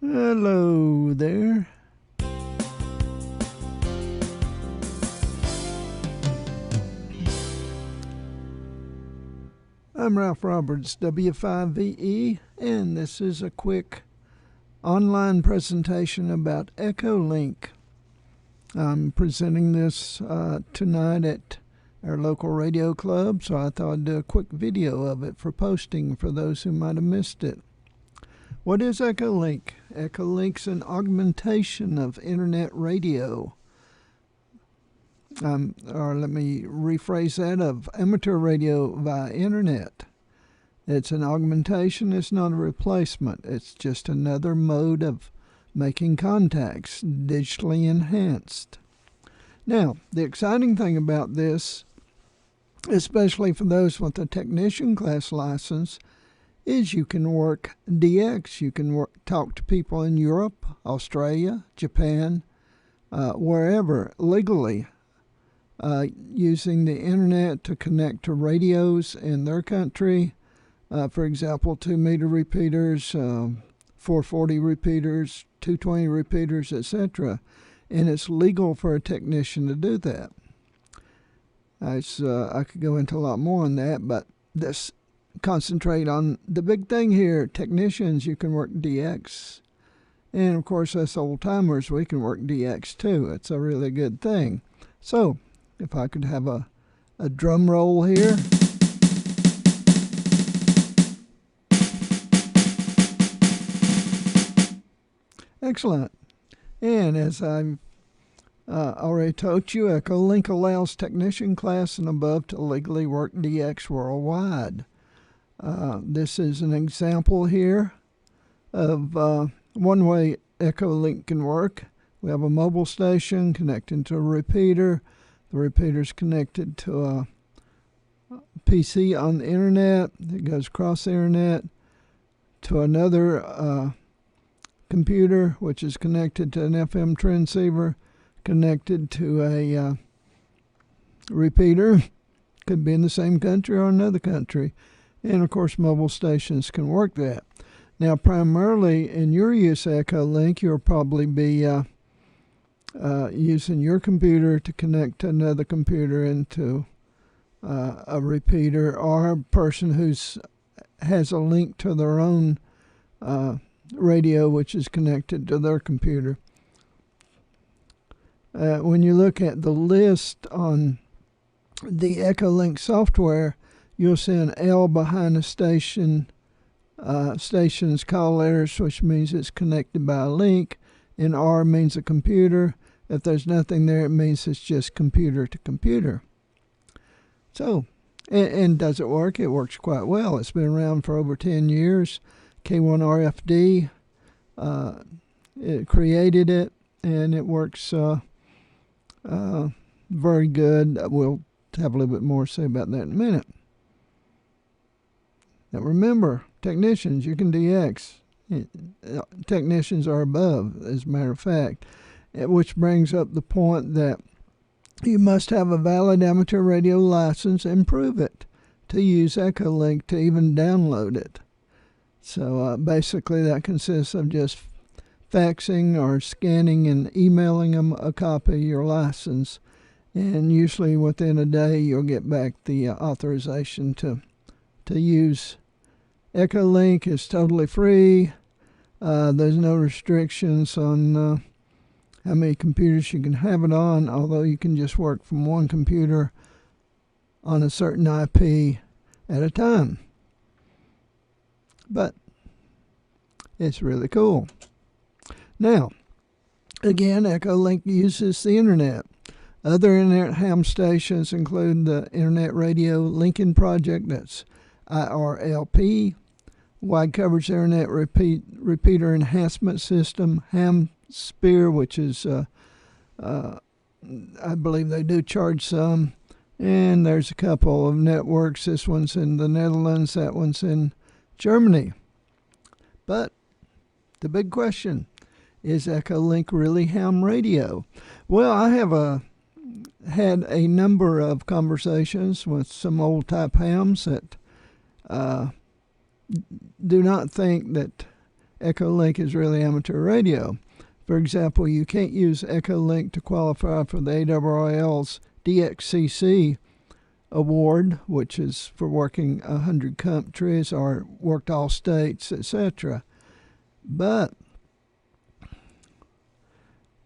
Hello there. I'm Ralph Roberts, W5VE, and this is a quick online presentation about EchoLink. I'm presenting this tonight at our local radio club, so I thought I'd do a quick video of it for posting for those who might have missed it. What is EchoLink? EchoLink's an augmentation of internet radio. Or let me rephrase that, of amateur radio via internet. It's an augmentation, it's not a replacement. It's just another mode of making contacts, digitally enhanced. Now, the exciting thing about this, especially for those with a technician class license, is you can work DX. You can talk to people in Europe, Australia, Japan, wherever, legally, using the internet to connect to radios in their country. For example, 2-meter repeaters, 440 repeaters, 220 repeaters, etc. And it's legal for a technician to do that. I could go into a lot more on that, but let's concentrate on the big thing here. Technicians, you can work DX. And of course, us old timers, we can work DX too. It's a really good thing. So, if I could have a drum roll here. Excellent. And as I've already told you, EchoLink allows technician class and above to legally work DX worldwide. This is an example here of one way EchoLink can work. We have a mobile station connecting to a repeater. The repeater is connected to a PC on the internet. It goes across the internet to another computer, which is connected to an FM transceiver, connected to a repeater. Could be in the same country or another country. And of course, mobile stations can work that. Now, primarily in your use of EchoLink, you'll probably be using your computer to connect to another computer into a repeater, or a person who has a link to their own radio, which is connected to their computer. When you look at the list on the EchoLink software, you'll see an L behind the station's call letters, which means it's connected by a link, and R means a computer. If there's nothing there, it means it's just computer to computer. So, and does it work? It works quite well. It's been around for over 10 years. K1RFD it created it, and it works very good. We'll have a little bit more to say about that in a minute. Now remember, technicians, you can DX. Technicians are above, as a matter of fact, which brings up the point that you must have a valid amateur radio license and prove it to use EchoLink to even download it. So basically that consists of just faxing or scanning and emailing them a copy of your license, and usually within a day you'll get back the authorization to use EchoLink. Is totally free. There's no restrictions on how many computers you can have it on, although you can just work from one computer on a certain IP at a time. But it's really cool. Now, again, EchoLink uses the internet. Other internet ham stations include the Internet Radio Lincoln Project, that's IRLP, Wide Coverage Internet Repeater Enhancement System, HamSpear, which is, I believe they do charge some, and there's a couple of networks. This one's in the Netherlands, that one's in Germany. But the big question, is EchoLink really ham radio? Well, I have had a number of conversations with some old type hams that do not think that EchoLink is really amateur radio. For example, you can't use EchoLink to qualify for the ARRL's DXCC award, which is for working 100 countries or worked all states, etc. But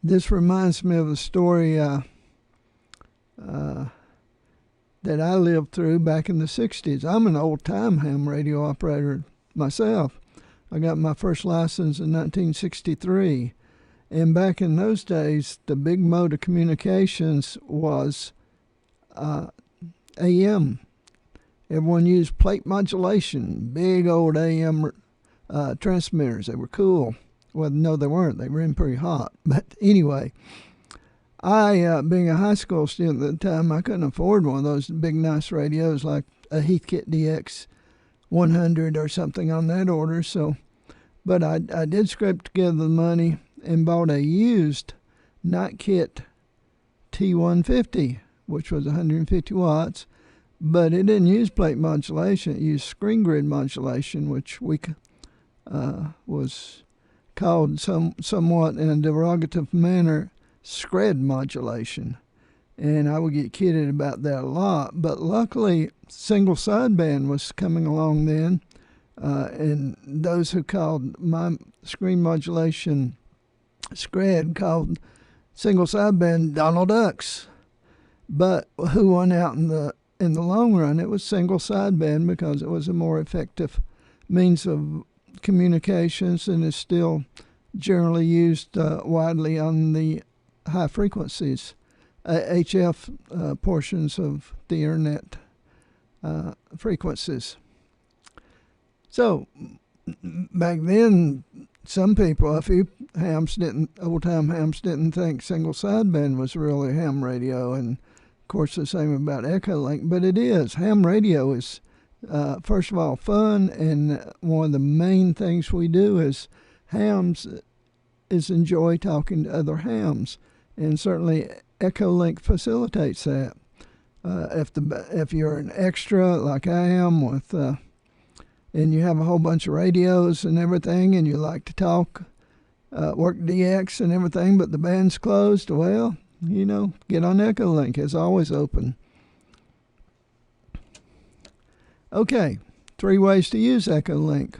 this reminds me of a story that I lived through back in the 60s. I'm an old-time ham radio operator myself. I got my first license in 1963. And back in those days, the big mode of communications was AM. Everyone used plate modulation, big old AM transmitters. They were cool. Well, no, they weren't. They ran pretty hot. But anyway, I, being a high school student at the time, I couldn't afford one of those big, nice radios like a Heathkit DX 100 or something on that order. But I did scrape together the money and bought a used Nightkit T150, which was 150 watts, but it didn't use plate modulation. It used screen grid modulation, which was called somewhat in a derogative manner scred modulation. And I would get kidded about that a lot, but luckily single sideband was coming along then, and those who called my screen modulation scred called single sideband Donald Ducks. But who won out in the long run? It was single sideband because it was a more effective means of communications and is still generally used widely on the high frequencies, HF portions of the internet frequencies. So back then, some people, a few old-time hams didn't think single sideband was really ham radio, and of course the same about EchoLink, but it is. Ham radio is, first of all, fun, and one of the main things we do as hams is enjoy talking to other hams, and certainly EchoLink facilitates that. If you're an extra like I am with and you have a whole bunch of radios and everything, and you like to talk, work DX and everything, but the band's closed, well, get on EchoLink. It's always open. Okay, 3 ways to use EchoLink.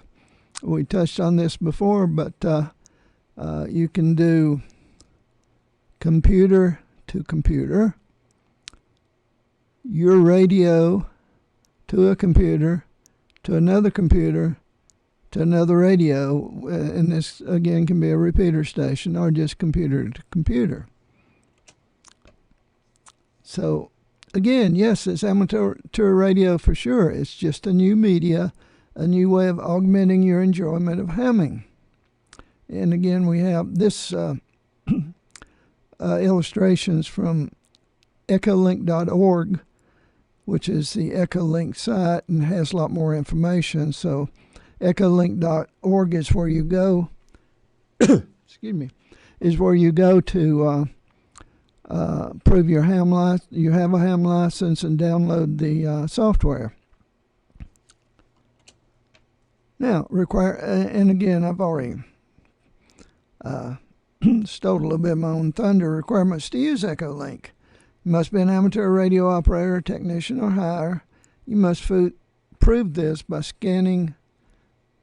We touched on this before, but you can do computer to computer, your radio to a computer, to another computer, to another radio, and this again can be a repeater station or just computer to computer. So again, yes, it's amateur radio for sure. It's just a new media, a new way of augmenting your enjoyment of hamming. And again, we have this illustrations from EchoLink.org, which is the EchoLink site and has a lot more information. So EchoLink.org is where you go. Excuse me, is where you go to prove your ham license. You have a ham license and download the software. Now, and again, I've already stole a little bit of my own thunder. Requirements to use EchoLink. You must be an amateur radio operator, technician, or higher. You must prove this by scanning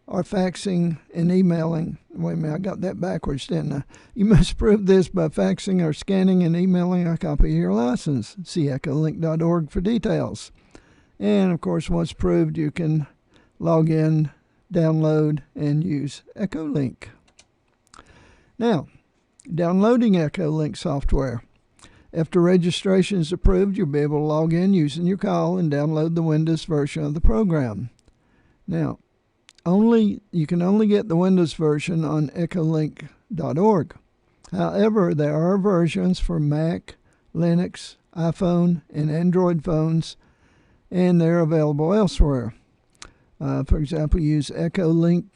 or faxing and emailing. Wait a minute, I got that backwards, didn't I? You must prove this by faxing or scanning and emailing a copy of your license. See EchoLink.org for details. And, of course, once proved, you can log in, download, and use EchoLink. Now, downloading EchoLink software. After registration is approved, you'll be able to log in using your call and download the Windows version of the program. Now, you can only get the Windows version on EchoLink.org. However, there are versions for Mac, Linux, iPhone, and Android phones, and they're available elsewhere. For example, use EchoHam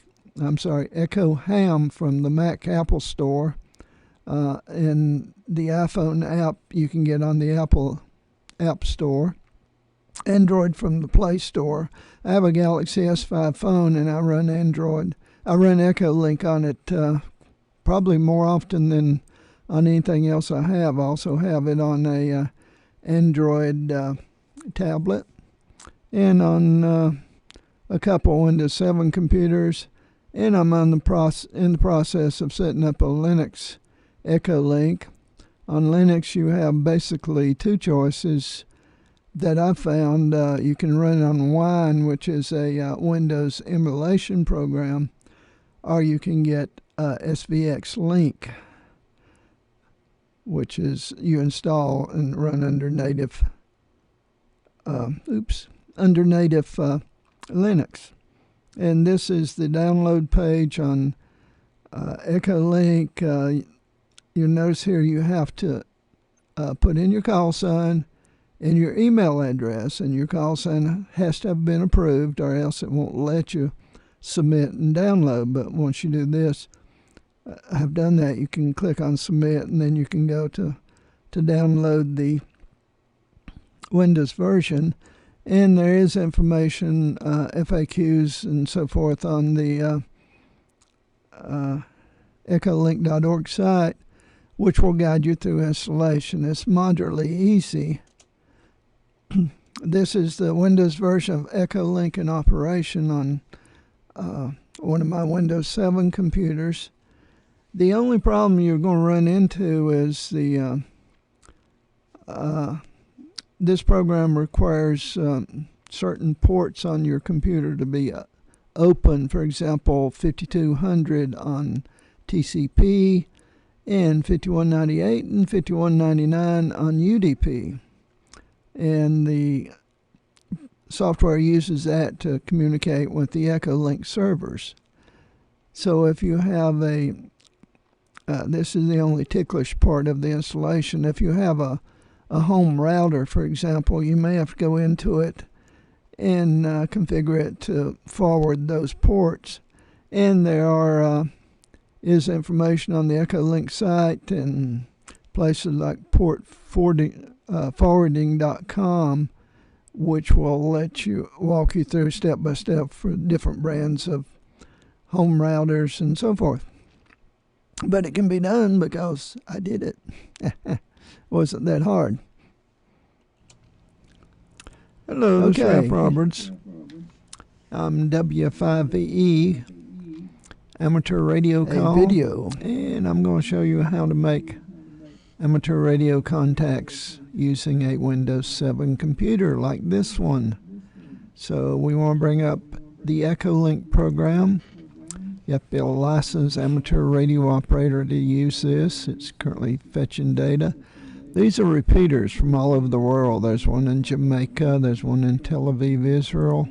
from the Mac Apple Store. And the iPhone app you can get on the Apple App Store. Android from the Play Store. I have a Galaxy S5 phone and I run Android I run EchoLink on it probably more often than on anything else I have. I also have it on a Android tablet and on a couple Windows 7 computers. And I'm in the process of setting up a Linux EchoLink. On Linux, you have basically two choices that I found. You can run it on Wine, which is a Windows emulation program, or you can get SVX Link, which is you install and run under native Linux. And this is the download page on EchoLink. You'll notice here you have to put in your call sign and your email address, and your call sign has to have been approved or else it won't let you submit and download. But once you do this, I've done that, you can click on submit, and then you can go to download the Windows version. And there is information, FAQs and so forth on the EchoLink.org site, which will guide you through installation. It's moderately easy. This is the Windows version of EchoLink in operation on one of my Windows 7 computers. The only problem you're going to run into is this program requires certain ports on your computer to be open. For example, 5200 on TCP and 5198 and 5199 on UDP. And the software uses that to communicate with the EchoLink servers. So if you have this is the only ticklish part of the installation. If you have a home router, for example, you may have to go into it and configure it to forward those ports. And there is information on the EchoLink site and places like portforwarding.com, which will let you walk you through step by step for different brands of home routers and so forth. But it can be done because I did it. Wasn't that hard. Hello, Sheriff Roberts. I'm W5VE, amateur radio call. Video. And I'm going to show you how to make amateur radio contacts using a Windows 7 computer like this one. So we want to bring up the EchoLink program. You have to be a licensed amateur radio operator to use this. It's currently fetching data. These are repeaters from all over the world. There's one in Jamaica. There's one in Tel Aviv, Israel.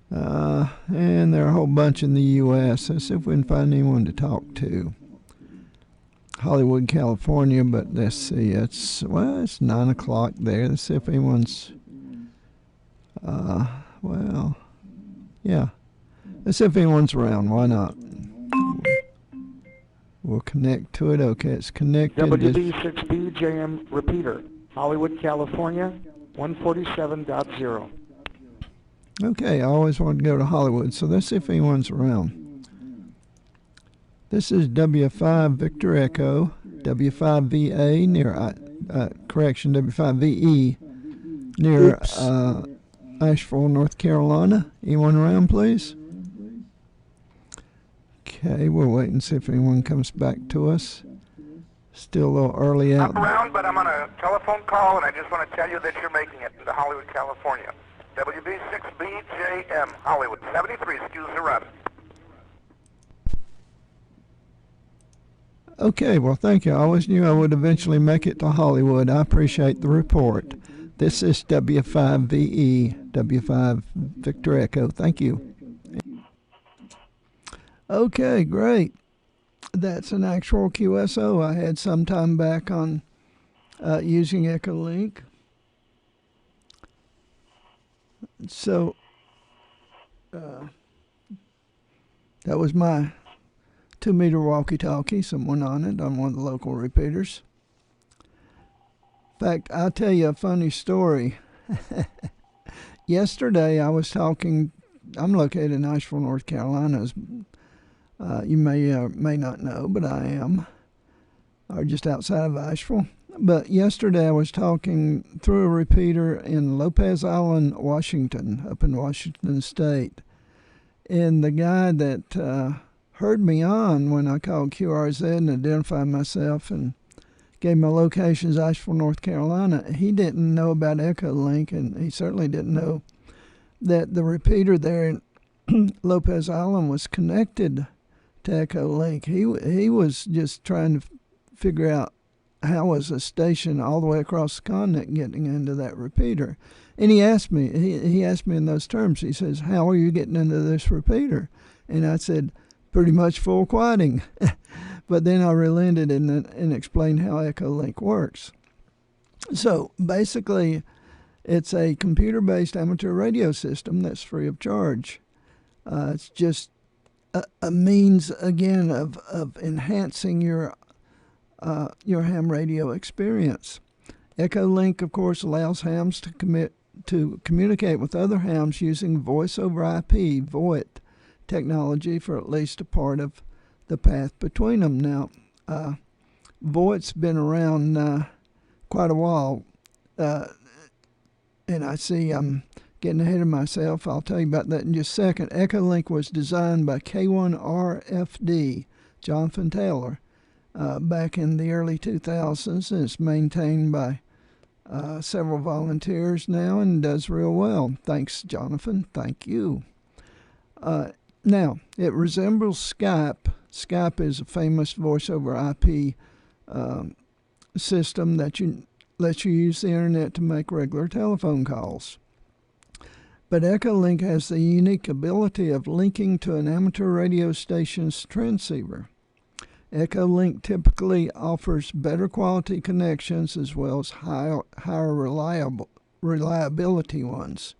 And there are a whole bunch in the U.S. Let's see if we can find anyone to talk to. Hollywood, California, but let's see. It's 9 o'clock there. Let's see if anyone's... yeah. Let's see if anyone's around. Why not? We'll connect to it. Okay, it's connected. WB6BJM repeater, Hollywood, California, 147.0. Okay, I always wanted to go to Hollywood, so let's see if anyone's around. This is W5 Victor Echo, W5VA near, W5VE near Asheville, North Carolina. Anyone around, please? Okay, we'll wait and see if anyone comes back to us. Still a little early out. I'm around, but I'm on a telephone call, and I just want to tell you that you're making it into Hollywood, California. WB6BJM, Hollywood, 73, excuse the run. Okay, well, thank you. I always knew I would eventually make it to Hollywood. I appreciate the report. This is W5VE, W5 Victor Echo. Thank you. Okay, great. That's an actual QSO I had some time back on using EchoLink. So that was my 2-meter walkie-talkie, someone on it, on one of the local repeaters. In fact, I'll tell you a funny story. Yesterday I was talking I'm located in Asheville, North Carolina. As you may or may not know, but I am, or just outside of Asheville. But yesterday I was talking through a repeater in Lopez Island, Washington, up in Washington State. And the guy that heard me on when I called QRZ and identified myself and gave my locations, Asheville, North Carolina, he didn't know about EchoLink, and he certainly didn't know that the repeater there in Lopez Island was connected to EchoLink. He was just trying to figure out how was a station all the way across the continent getting into that repeater. And he asked me in those terms. He says, "How are you getting into this repeater?" And I said, "Pretty much full quieting." But then I relented and explained how EchoLink works. So basically, it's a computer-based amateur radio system that's free of charge. It's just a means, again, of enhancing your ham radio experience. EchoLink, of course, allows hams to communicate with other hams using voice over IP, VoIP technology, for at least a part of the path between them. Now, VoIP's been around quite a while, and I see I'm getting ahead of myself. I'll tell you about that in just a second. EchoLink was designed by K1RFD, Jonathan Taylor, back in the early 2000s, and it's maintained by several volunteers now and does real well. Thanks, Jonathan. Thank you. Now, it resembles Skype. Skype is a famous voice over IP system that lets you use the internet to make regular telephone calls. But EchoLink has the unique ability of linking to an amateur radio station's transceiver. EchoLink typically offers better quality connections as well as higher reliability ones.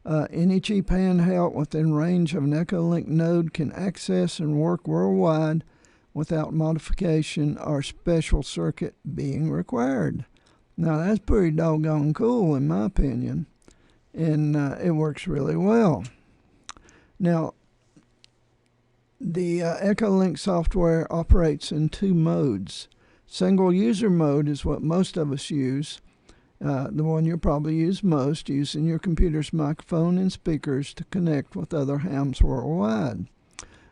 Any cheap handheld within range of an EchoLink node can access and work worldwide without modification or special circuit being required. Now that's pretty doggone cool in my opinion, and it works really well. Now, the EchoLink software operates in two modes. Single user mode is what most of us use, the one you'll probably use most, using your computer's microphone and speakers to connect with other hams worldwide.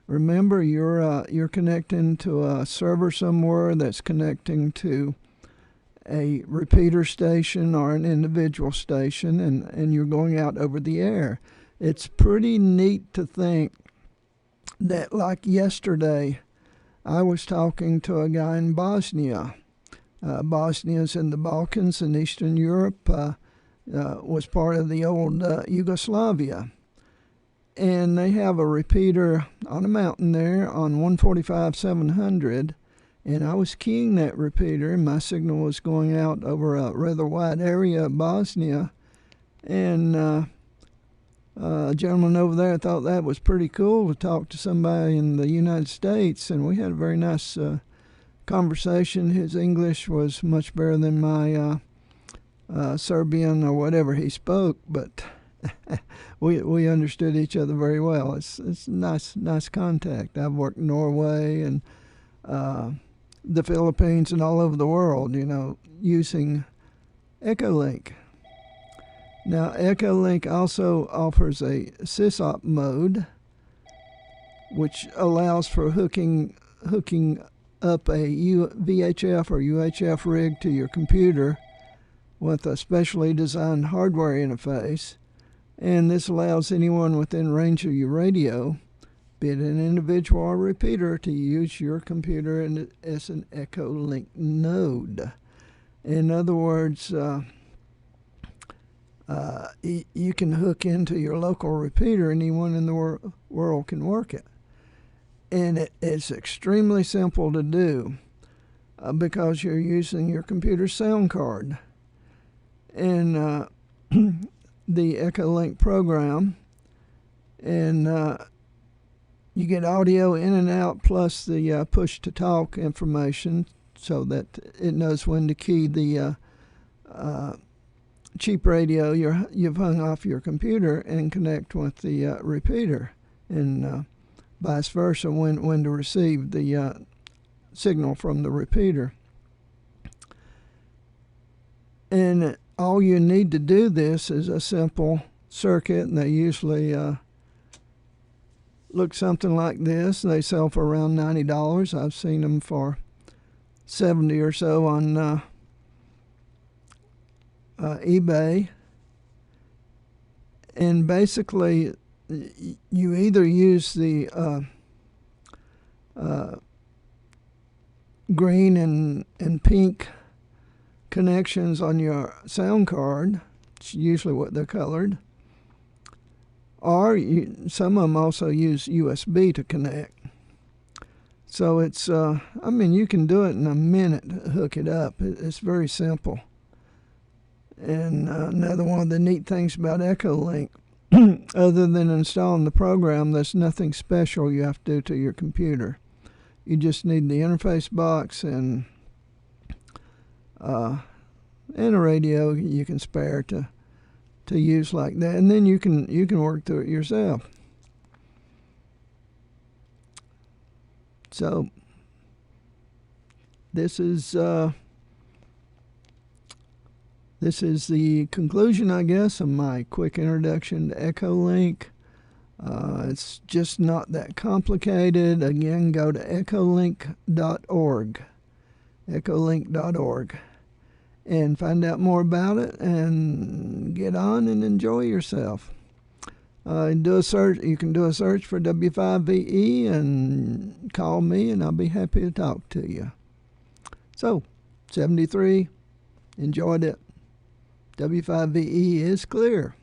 Remember, you're connecting to a server somewhere that's connecting to a repeater station or an individual station, and you're going out over the air. It's pretty neat to think that, like yesterday, I was talking to a guy in Bosnia. Bosnia's in the Balkans and Eastern Europe, was part of the old Yugoslavia. And they have a repeater on a mountain there on 145/700, and I was keying that repeater, and my signal was going out over a rather wide area of Bosnia, and a gentleman over there thought that was pretty cool to talk to somebody in the United States, and we had a very nice conversation. His English was much better than my Serbian or whatever he spoke, but we understood each other very well. It's nice contact. I've worked in Norway and the Philippines and all over the world, using EchoLink. Now, EchoLink also offers a sysop mode, which allows for hooking up a VHF or UHF rig to your computer with a specially designed hardware interface. And this allows anyone within range of your radio, be it an individual or repeater, to use your computer as an EchoLink node. In other words, you can hook into your local repeater, anyone in the world can work it. And it's extremely simple to do because you're using your computer sound card. And the EchoLink program, and you get audio in and out plus the push-to-talk information so that it knows when to key the cheap radio you've hung off your computer and connect with the repeater, and vice versa when to receive the signal from the repeater. And all you need to do this is a simple circuit, and they usually look something like this. They sell for around $90. I've seen them for $70 or so on eBay. And basically, you either use the green and pink connections on your sound card. It's usually what they're colored. Or some of them also use USB to connect. So it's, I mean, you can do it in a minute, hook it up. It's very simple. And another one of the neat things about EchoLink, other than installing the program, there's nothing special you have to do to your computer. You just need the interface box and a radio you can spare to use like that, and then you can work through it yourself. So this is the conclusion, I guess, of my quick introduction to EchoLink. It's just not that complicated. Again, go to EchoLink.org, EchoLink.org, and find out more about it and get on and enjoy yourself. Do a search. You can do a search for W5VE and call me, and I'll be happy to talk to you. So, 73, enjoyed it. W5VE is clear.